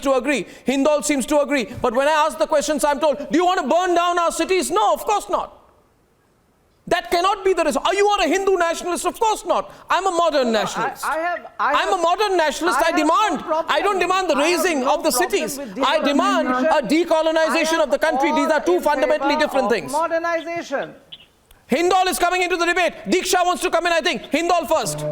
to agree. Hindol seems to agree. But when I ask the questions, I'm told, do you want to burn down our cities? No, of course not. That cannot be the result. Are you a Hindu nationalist? Of course not. I'm a modern nationalist. I'm a modern nationalist. I don't demand the raising of the cities. I demand a decolonization of the country. These are two fundamentally different things. Modernization. Hindol is coming into the debate. Diksha wants to come in, I think. Hindol first.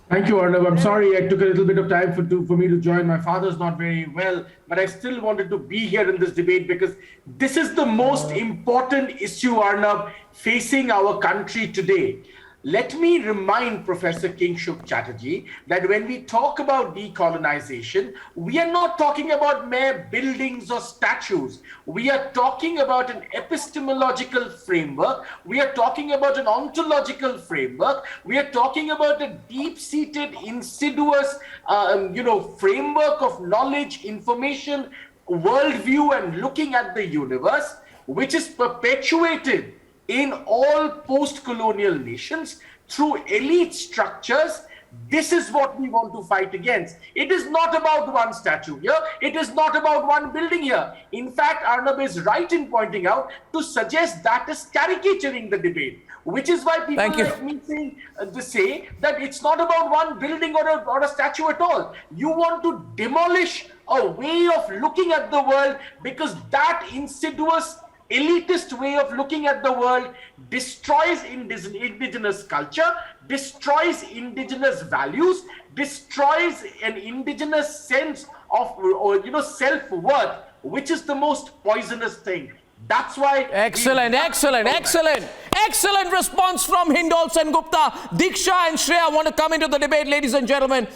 Thank you, Arnav. I'm sorry it took a little bit of time for me to join. My father's not very well, but I still wanted to be here in this debate because this is the most important issue, Arnav, facing our country today. Let me remind Professor Kingshuk Chatterjee that when we talk about decolonization, we are not talking about mere buildings or statues. We are talking about an epistemological framework. We are talking about an ontological framework. We are talking about a deep-seated, insidious, framework of knowledge, information, worldview, and looking at the universe, which is perpetuated in all post-colonial nations through elite structures. This is what we want to fight against. It is not about one statue here. It is not about one building here. In fact, Arnab is right in pointing out to suggest that is caricaturing the debate, which is why people like me say that it's not about one building or a statue at all. You want to demolish a way of looking at the world because that insidious elitist way of looking at the world destroys indigenous culture, destroys indigenous values, destroys an indigenous sense of self-worth, which is the most poisonous thing. That's why... Excellent response from Hindol, Sengupta. Diksha and Shreya want to come into the debate, ladies and gentlemen.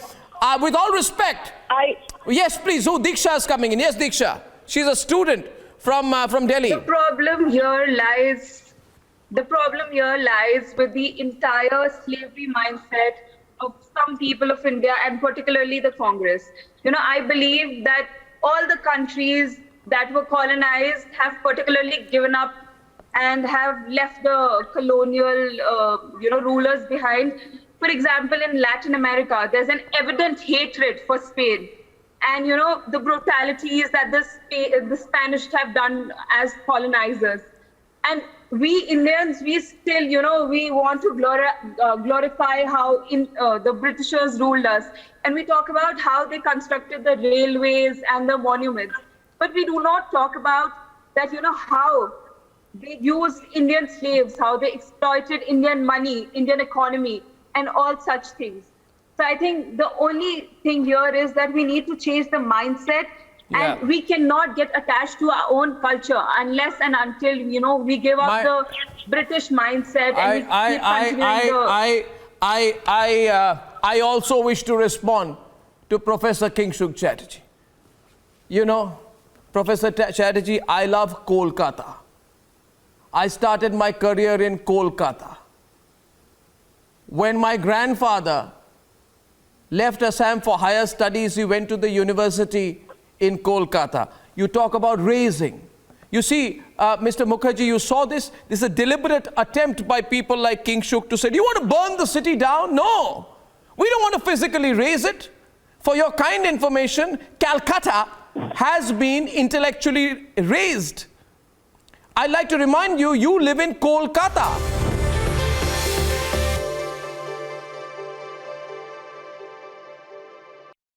With all respect... Yes, please. Who? Diksha is coming in. Yes, Diksha. She's a student from Delhi. The problem here lies with the entire slavery mindset of some people of India and particularly the Congress. I believe that all the countries that were colonized have particularly given up and have left the colonial rulers behind. For example, in Latin America, there's an evident hatred for Spain. And, the brutalities that the Spanish have done as colonizers. And we Indians, we still, we want to glorify how the Britishers ruled us. And we talk about how they constructed the railways and the monuments. But we do not talk about that, how they used Indian slaves, how they exploited Indian money, Indian economy, and all such things. So I think the only thing here is that we need to change the mindset, and we cannot get attached to our own culture unless and until we give up the British mindset. And I also wish to respond to Professor Kingshuk Chatterjee. Professor Chatterjee, I love Kolkata. I started my career in Kolkata. When my grandfather left Assam for higher studies, he went to the university in Kolkata. You talk about raising. You see, Mr. Mukherjee, you saw this. This is a deliberate attempt by people like Kingshuk to say, do you want to burn the city down? No. We don't want to physically raise it. For your kind information, Calcutta has been intellectually raised. I'd like to remind you, you live in Kolkata.